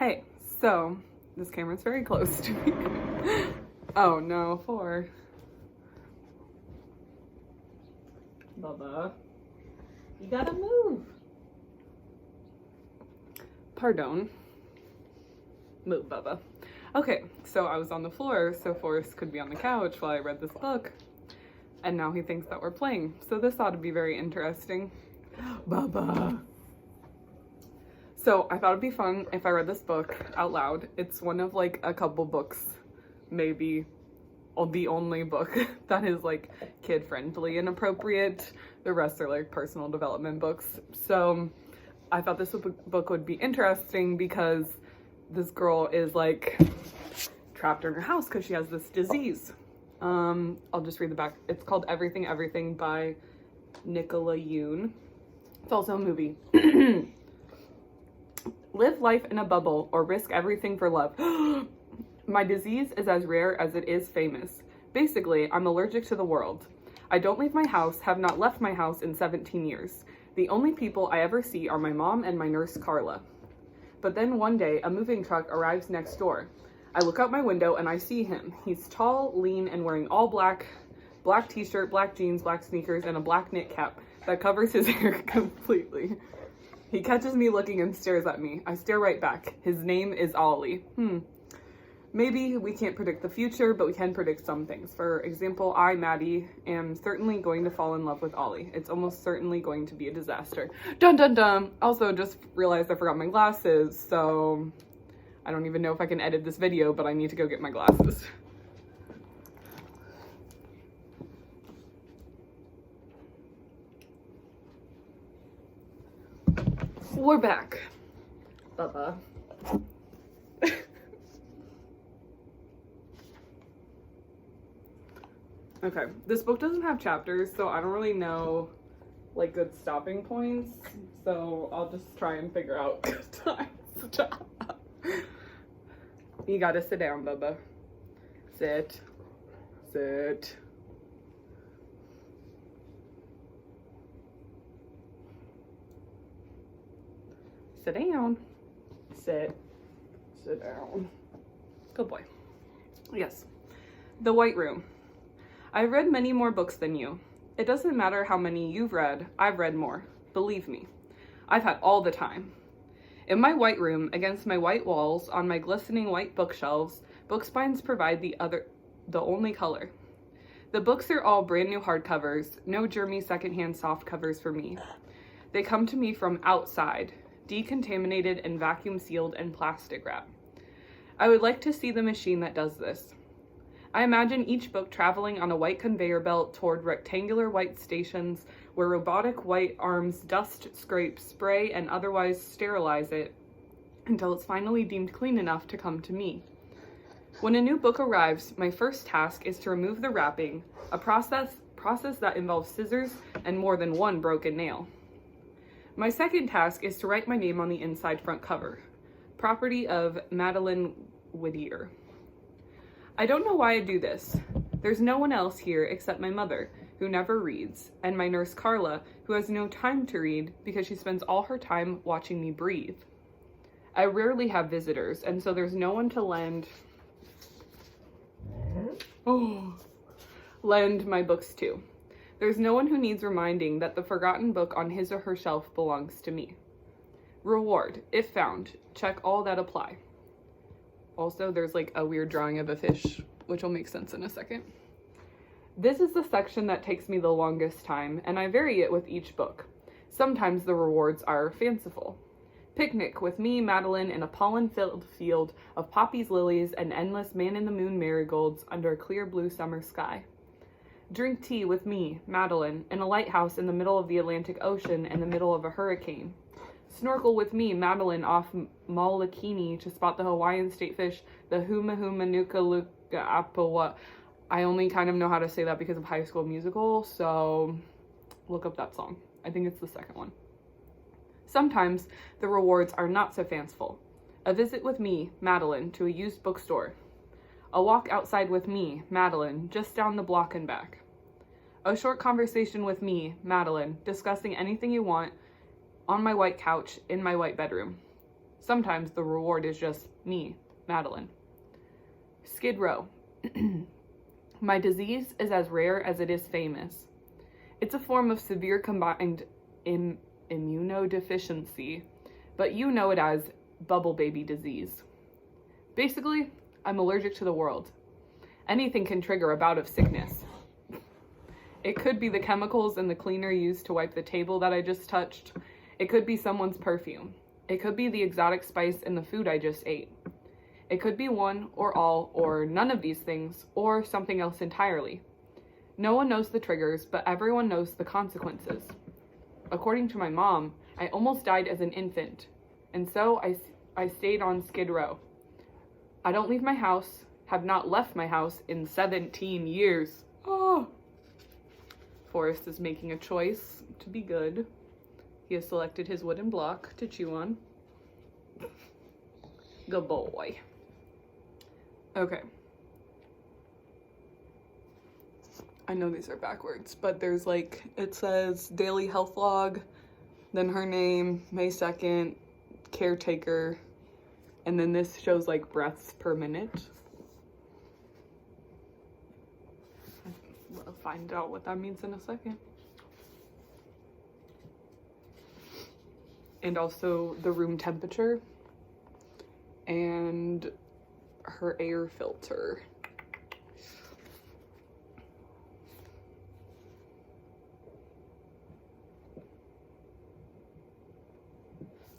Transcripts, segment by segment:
Hey, so this camera's very close to me. Oh no, 4. Bubba, you gotta move. Pardon. Move, Bubba. Okay, so I was on the floor so Forrest could be on the couch while I read this book. And now he thinks that we're playing. So this ought to be very interesting. Bubba. So I thought it'd be fun if I read this book out loud. It's one of like a couple books, maybe the only book that is like kid friendly and appropriate. The rest are like personal development books. So I thought this book would be interesting because this girl is like trapped in her house because she has this disease. I'll just read the back. It's called Everything Everything by Nicola Yoon. It's also a movie. Live life in a bubble or risk everything for love. My disease is as rare as it is famous. Basically, I'm allergic to the world. I don't leave my house, have not left my house in 17 years. The only people I ever see are my mom and my nurse Carla. But then one day, a moving truck arrives next door. I look out my window and I see him. He's tall, lean, and wearing all black t-shirt, black jeans, black sneakers, and a black knit cap that covers his hair completely. He catches me looking and stares at me. I stare right back. His name is Ollie. Maybe we can't predict the future, but we can predict some things. For example, I, Maddie, am certainly going to fall in love with Ollie. It's almost certainly going to be a disaster. Dun dun dun! Also, just realized I forgot my glasses, so I don't even know if I can edit this video, but I need to go get my glasses. We're back. Bubba. Okay, this book doesn't have chapters, so I don't really know like good stopping points, so I'll just try and figure out good times to stop. You gotta sit down, Bubba. Sit. Sit. Sit down. Sit. Sit down. Good boy. Yes. The White Room. I've read many more books than you. It doesn't matter how many you've read, I've read more. Believe me. I've had all the time. In my white room, against my white walls, on my glistening white bookshelves, book spines provide the only color. The books are all brand new hardcovers, no germy secondhand soft covers for me. They come to me from outside, decontaminated and vacuum sealed in plastic wrap. I would like to see the machine that does this. I imagine each book traveling on a white conveyor belt toward rectangular white stations where robotic white arms dust, scrape, spray, and otherwise sterilize it until it's finally deemed clean enough to come to me. When a new book arrives, my first task is to remove the wrapping, a process that involves scissors and more than one broken nail. My second task is to write my name on the inside front cover, property of Madeline Whittier. I don't know why I do this. There's no one else here except my mother, who never reads, and my nurse Carla, who has no time to read because she spends all her time watching me breathe. I rarely have visitors, and so there's no one to lend my books to. There's no one who needs reminding that the forgotten book on his or her shelf belongs to me. Reward, if found, check all that apply. Also, there's like a weird drawing of a fish, which will make sense in a second. This is the section that takes me the longest time, and I vary it with each book. Sometimes the rewards are fanciful. Picnic with me, Madeline, in a pollen-filled field of poppies, lilies, and endless man-in-the-moon marigolds under a clear blue summer sky. Drink tea with me, Madeline, in a lighthouse in the middle of the Atlantic Ocean in the middle of a hurricane. Snorkel with me, Madeline, off Molokini to spot the Hawaiian state fish, the Huma Huma Nuka Luka Apawa. I only kind of know how to say that because of High School Musical, so look up that song. I think it's the second one. Sometimes the rewards are not so fanciful. A visit with me, Madeline, to a used bookstore. A walk outside with me, Madeline, just down the block and back. A short conversation with me, Madeline, discussing anything you want, on my white couch, in my white bedroom. Sometimes the reward is just me, Madeline. Skid Row. My disease is as rare as it is famous. It's a form of severe combined immunodeficiency, but you know it as bubble baby disease. Basically, I'm allergic to the world. Anything can trigger a bout of sickness. It could be the chemicals in the cleaner used to wipe the table that I just touched. It could be someone's perfume. It could be the exotic spice in the food I just ate. It could be one or all or none of these things or something else entirely. No one knows the triggers, but everyone knows the consequences. According to my mom, I almost died as an infant, and so I stayed on Skid Row. I don't leave my house, have not left my house in 17 years. Oh. Forrest is making a choice to be good. He has selected his wooden block to chew on. Good boy. Okay. I know these are backwards, but there's like, it says daily health log, then her name, May 2nd, caretaker, and then this shows like breaths per minute. We'll find out what that means in a second. And also the room temperature and her air filter.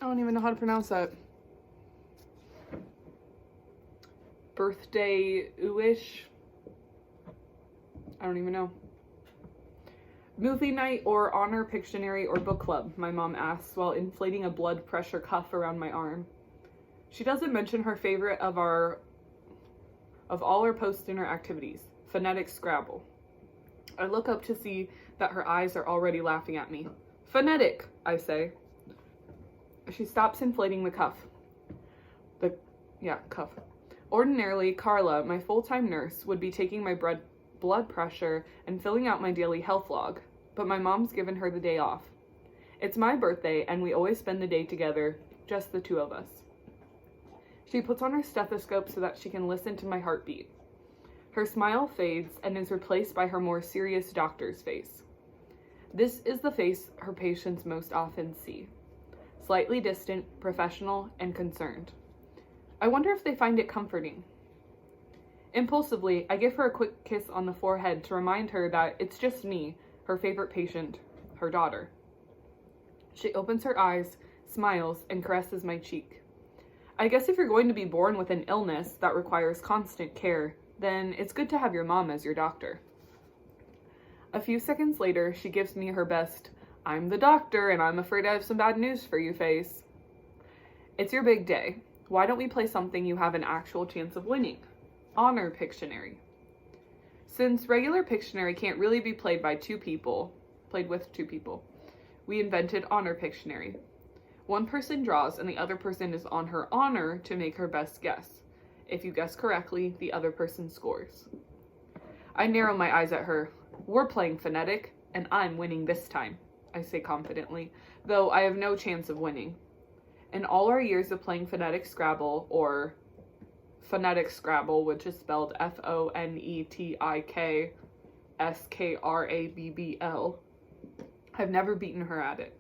I don't even know how to pronounce that. Birthday-ooish. I don't even know. Movie night or honor Pictionary or book club, my mom asks while inflating a blood pressure cuff around my arm. She doesn't mention her favorite of all our post-dinner activities, phonetic Scrabble. I look up to see that her eyes are already laughing at me. Phonetic, I say. She stops inflating the cuff. Cuff. Ordinarily, Carla, my full-time nurse, would be taking my blood pressure and filling out my daily health log, but my mom's given her the day off. It's my birthday, and we always spend the day together, just the two of us. She puts on her stethoscope so that she can listen to my heartbeat. Her smile fades and is replaced by her more serious doctor's face. This is the face her patients most often see. Slightly distant, professional, and concerned. I wonder if they find it comforting. Impulsively, I give her a quick kiss on the forehead to remind her that it's just me, her favorite patient, her daughter. She opens her eyes, smiles, and caresses my cheek. I guess if you're going to be born with an illness that requires constant care, then it's good to have your mom as your doctor. A few seconds later, she gives me her best, "I'm the doctor and I'm afraid I have some bad news for you" face. It's your big day. Why don't we play something you have an actual chance of winning? Honor Pictionary. Since regular Pictionary can't really be played with two people, we invented Honor Pictionary. One person draws and the other person is on her honor to make her best guess. If you guess correctly, the other person scores. I narrow my eyes at her. We're playing phonetic, and I'm winning this time, I say confidently, though I have no chance of winning. In all our years of playing phonetic Scrabble, or phonetic Scrabble, which is spelled PhonetikSkrabbl, I've never beaten her at it.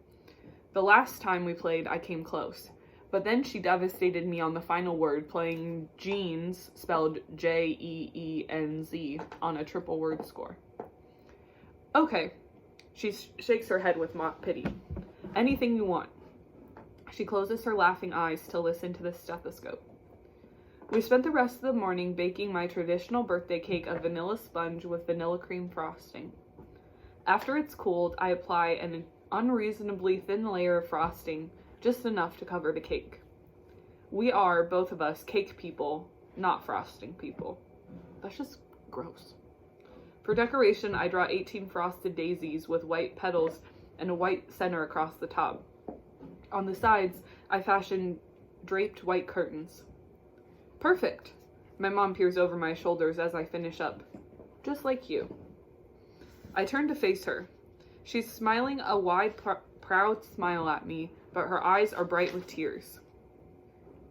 The last time we played, I came close, but then she devastated me on the final word, playing jeans, spelled Jeenz, on a triple word score. Okay, she shakes her head with mock pity. Anything you want. She closes her laughing eyes to listen to the stethoscope. We spent the rest of the morning baking my traditional birthday cake of vanilla sponge with vanilla cream frosting. After it's cooled, I apply an unreasonably thin layer of frosting, just enough to cover the cake. We are, both of us, cake people, not frosting people. That's just gross. For decoration, I draw 18 frosted daisies with white petals and a white center across the top. On the sides, I fashion draped white curtains. Perfect! My mom peers over my shoulders as I finish up. Just like you. I turn to face her. She's smiling a wide, proud smile at me, but her eyes are bright with tears.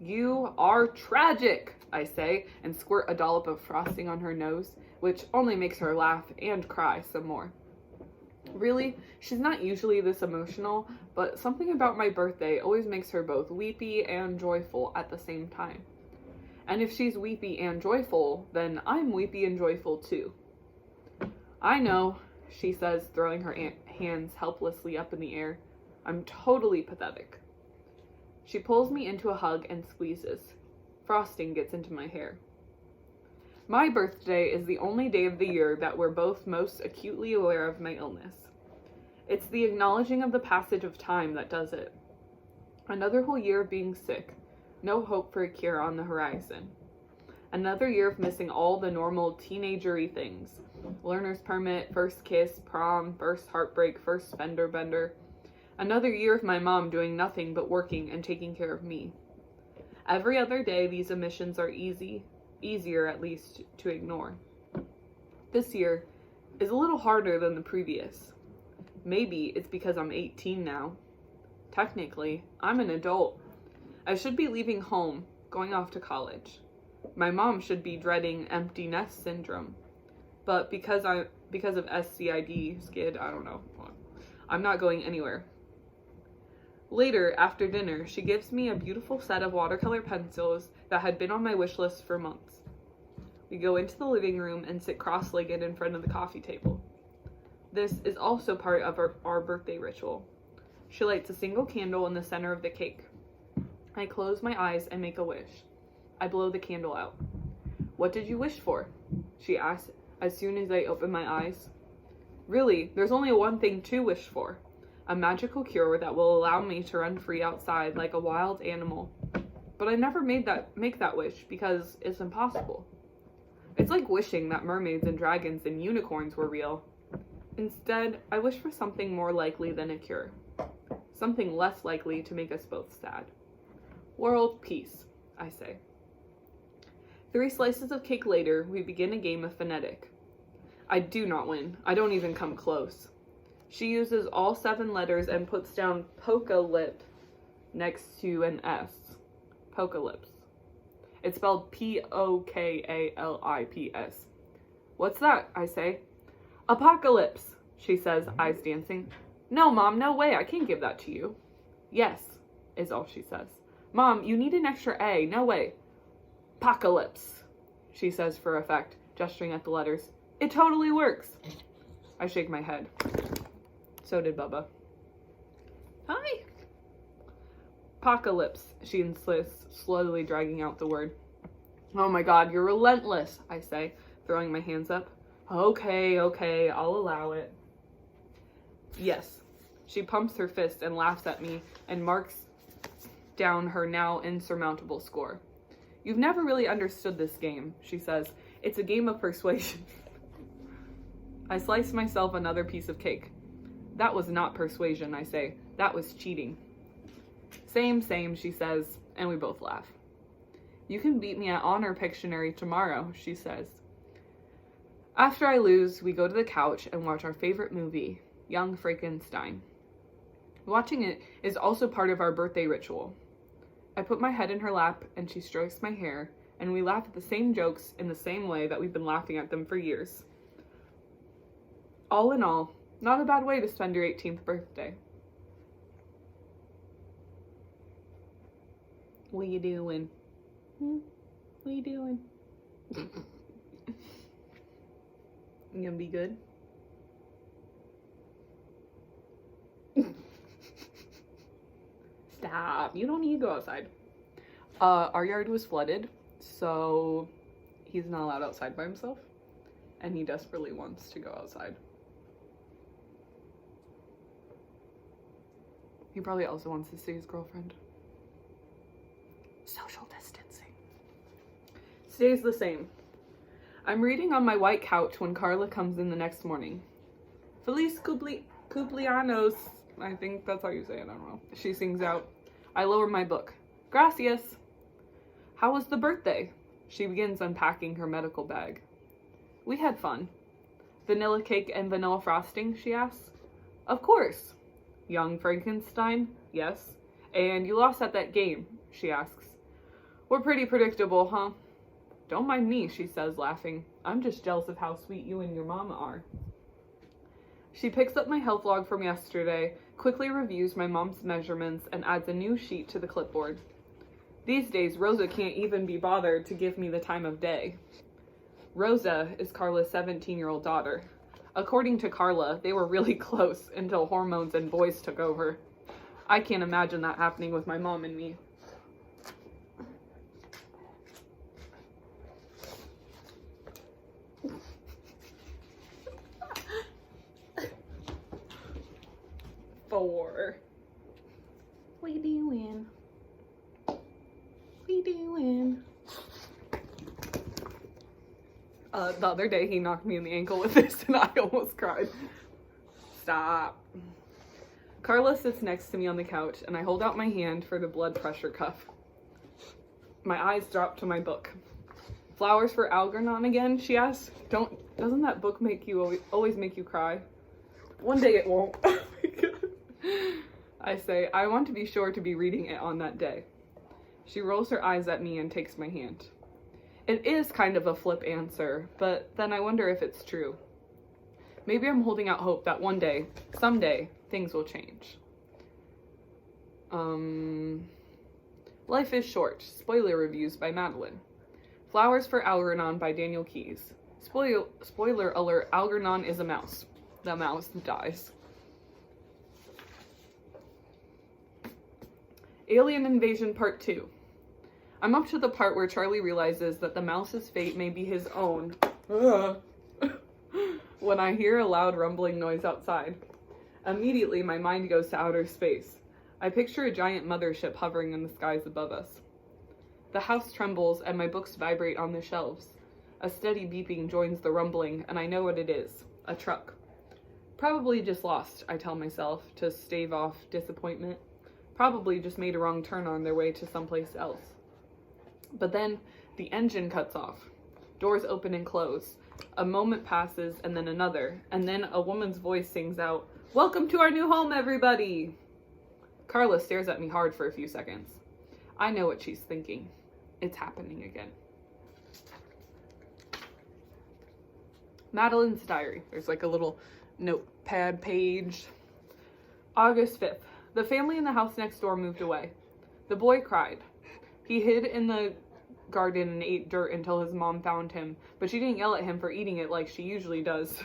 You are tragic, I say, and squirt a dollop of frosting on her nose, which only makes her laugh and cry some more. Really, she's not usually this emotional, but something about my birthday always makes her both weepy and joyful at the same time. And if she's weepy and joyful, then I'm weepy and joyful too. I know, she says, throwing her hands helplessly up in the air. I'm totally pathetic. She pulls me into a hug and squeezes. Frosting gets into my hair. My birthday is the only day of the year that we're both most acutely aware of my illness. It's the acknowledging of the passage of time that does it. Another whole year of being sick, no hope for a cure on the horizon. Another year of missing all the normal teenager-y things. Learner's permit, first kiss, prom, first heartbreak, first fender bender. Another year of my mom doing nothing but working and taking care of me. Every other day, these omissions are easier at least to ignore. This year is a little harder than the previous. Maybe it's because I'm 18 now. Technically, I'm an adult. I should be leaving home, going off to college. My mom should be dreading empty nest syndrome. But because of SCID, I don't know, I'm not going anywhere. Later, after dinner, she gives me a beautiful set of watercolor pencils that had been on my wish list for months. We go into the living room and sit cross-legged in front of the coffee table. This is also part of our birthday ritual. She lights a single candle in the center of the cake. I close my eyes and make a wish. I blow the candle out. What did you wish for? She asks as soon as I open my eyes. Really, there's only one thing to wish for. A magical cure that will allow me to run free outside like a wild animal. But I never make that wish because it's impossible. It's like wishing that mermaids and dragons and unicorns were real. Instead, I wish for something more likely than a cure. Something less likely to make us both sad. World peace, I say. 3 slices of cake later, we begin a game of phonetic. I do not win. I don't even come close. She uses all 7 letters and puts down polka-lip next to an S. Polka-lips. It's spelled P-O-K-A-L-I-P-S. What's that? I say. Apocalypse, she says, eyes dancing. No, Mom, no way. I can't give that to you. Yes, is all she says. Mom, you need an extra A. No way. Apocalypse, she says for effect, gesturing at the letters. It totally works. I shake my head. So did Bubba. Hi. Apocalypse, she insists, slowly dragging out the word. Oh my God, you're relentless, I say, throwing my hands up. Okay, I'll allow it. Yes. She pumps her fist and laughs at me and marks down her now insurmountable score. You've never really understood this game, she says. It's a game of persuasion. I slice myself another piece of cake. That was not persuasion, I say. That was cheating. Same, she says, and we both laugh. You can beat me at Honor Pictionary tomorrow, she says. After I lose, we go to the couch and watch our favorite movie, Young Frankenstein. Watching it is also part of our birthday ritual. I put my head in her lap and she strokes my hair, and we laugh at the same jokes in the same way that we've been laughing at them for years. All in all, not a bad way to spend your 18th birthday. What you doing? What you doing? You gonna be good? Stop. You don't need to go outside. Our yard was flooded, so he's not allowed outside by himself, and he desperately wants to go outside. He probably also wants to see his girlfriend. Social distancing. Stays the same. I'm reading on my white couch when Carla comes in the next morning. Feliz cumpleaños. I think that's how you say it, I don't know. She sings out. I lower my book. Gracias. How was the birthday? She begins unpacking her medical bag. We had fun. Vanilla cake and vanilla frosting, she asks. Of course. Young Frankenstein? Yes. And you lost at that game, she asks. We're pretty predictable, huh? Don't mind me, she says, laughing. I'm just jealous of how sweet you and your mama are. She picks up my health log from yesterday, quickly reviews my mom's measurements, and adds a new sheet to the clipboard. These days, Rosa can't even be bothered to give me the time of day. Rosa is Carla's 17-year-old daughter. According to Carla, they were really close until hormones and boys took over. I can't imagine that happening with my mom and me. Four. What you doing? What you doing? The other day he knocked me in the ankle with this and I almost cried. Stop. Carla sits next to me on the couch and I hold out my hand for the blood pressure cuff. My eyes drop to my book. Flowers for Algernon again? She asks. Doesn't that book make you always make you cry? One day it won't. Oh my God. I say, I want to be sure to be reading it on that day. She rolls her eyes at me and takes my hand. It is kind of a flip answer, but then I wonder if it's true. Maybe I'm holding out hope that one day, someday, things will change. Life is Short, spoiler reviews by Madeline. Flowers for Algernon by Daniel Keyes. Spoiler alert, Algernon is a mouse. The mouse dies. Alien Invasion Part 2. I'm up to the part where Charlie realizes that the mouse's fate may be his own. When I hear a loud rumbling noise outside. Immediately, my mind goes to outer space. I picture a giant mothership hovering in the skies above us. The house trembles and my books vibrate on the shelves. A steady beeping joins the rumbling, and I know what it is. A truck. Probably just lost, I tell myself, to stave off disappointment. Probably just made a wrong turn on their way to someplace else. But then the engine cuts off. Doors open and close. A moment passes and then another. And then a woman's voice sings out, "Welcome to our new home, everybody!" Carla stares at me hard for a few seconds. I know what she's thinking. It's happening again. Madeline's diary. There's like a little notepad page. August 5th. The family in the house next door moved away. The boy cried. He hid in the garden and ate dirt until his mom found him, but she didn't yell at him for eating it like she usually does.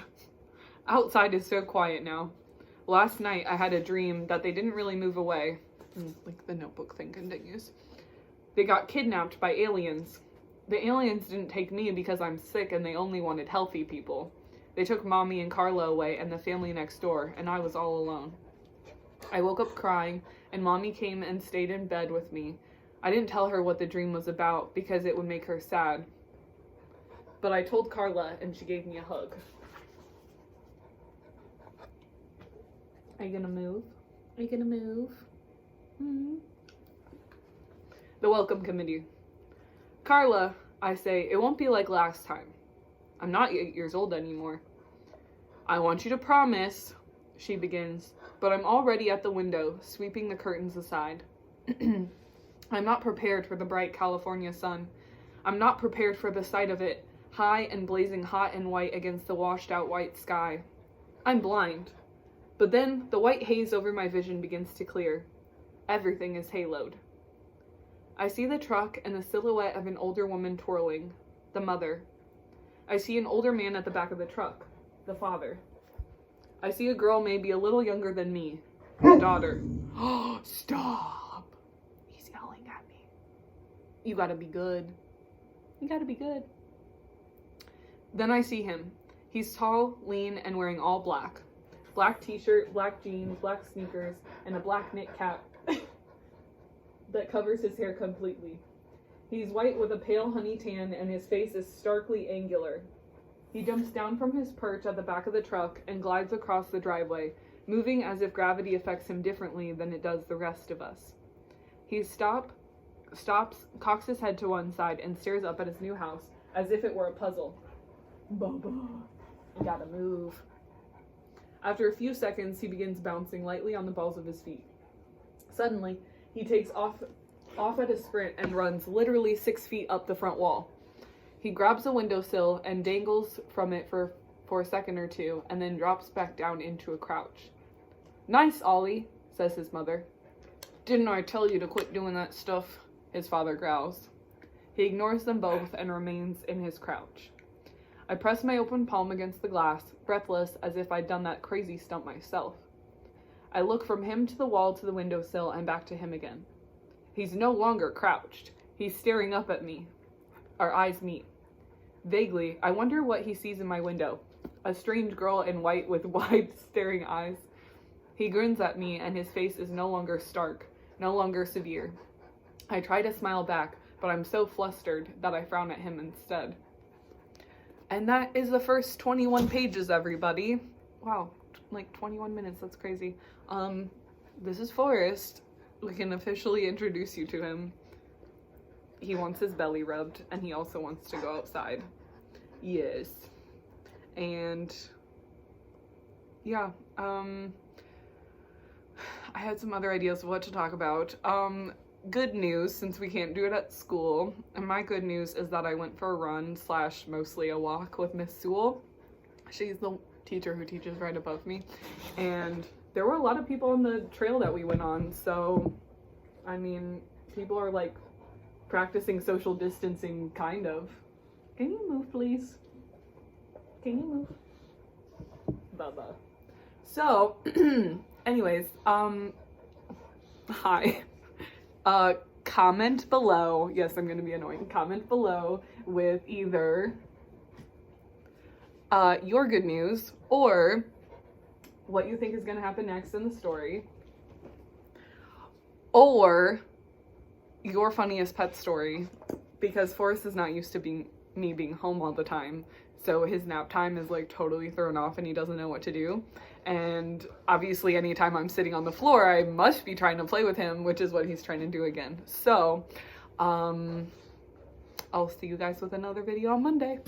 Outside is so quiet now. Last night I had a dream that they didn't really move away. Like the notebook thing continues. They got kidnapped by aliens. The aliens didn't take me because I'm sick and they only wanted healthy people. They took Mommy and Carla away and the family next door, and I was all alone. I woke up crying, and Mommy came and stayed in bed with me. I didn't tell her what the dream was about because it would make her sad. But I told Carla, and she gave me a hug. Are you gonna move? Are you gonna move? Mm-hmm. The welcome committee. Carla, I say, it won't be like last time. I'm not 8 years old anymore. I want you to promise, she begins, but I'm already at the window, sweeping the curtains aside. I'm not prepared for the bright California sun. I'm not prepared for the sight of it, high and blazing hot and white against the washed out white sky. I'm blind. But then the white haze over my vision begins to clear. Everything is haloed. I see the truck and the silhouette of an older woman twirling, the mother. I see an older man at the back of the truck, the father. I see a girl maybe a little younger than me, the daughter. Oh, stop! He's yelling at me. You gotta be good. You gotta be good. Then I see him. He's tall, lean, and wearing all black. Black t-shirt, black jeans, black sneakers, and a black knit cap that covers his hair completely. He's white with a pale honey tan, and his face is starkly angular. He jumps down from his perch at the back of the truck and glides across the driveway, moving as if gravity affects him differently than it does the rest of us. He stops, cocks his head to one side, and stares up at his new house as if it were a puzzle. Baba, you gotta move. After a few seconds, he begins bouncing lightly on the balls of his feet. Suddenly, he takes off off at a sprint and runs literally 6 feet up the front wall. He grabs a windowsill and dangles from it for a second or two, and then drops back down into a crouch. "Nice, Ollie," says his mother. "Didn't I tell you to quit doing that stuff?" his father growls. He ignores them both and remains in his crouch. I press my open palm against the glass, breathless as if I'd done that crazy stunt myself. I look from him to the wall to the windowsill and back to him again. He's no longer crouched. He's staring up at me. Our eyes meet. Vaguely, I wonder what he sees in my window. A strange girl in white with wide, staring eyes. He grins at me, and his face is no longer stark, no longer severe. I try to smile back, but I'm so flustered that I frown at him instead. And that is the first 21 pages, everybody. Wow, like 21 minutes, that's crazy. This is Forrest. We can officially introduce you to him. He wants his belly rubbed, and he also wants to go outside. Yes. And yeah, I had some other ideas of what to talk about. Good news, since we can't do it at school, and my good news is that I went for a run / mostly a walk with Miss Sewell. She's the teacher who teaches right above me, and there were a lot of people on the trail that we went on, so I mean, people are like practicing social distancing, kind of. Can you move, please? Can you move? Bubba. So, anyways, hi. Comment below. Yes, I'm gonna be annoying. Comment below with either your good news or what you think is gonna happen next in the story, or your funniest pet story, because Forrest is not used to me being home all the time, so his nap time is like totally thrown off and he doesn't know what to do. And obviously anytime I'm sitting on the floor, I must be trying to play with him, which is what he's trying to do again. So I'll see you guys with another video on Monday.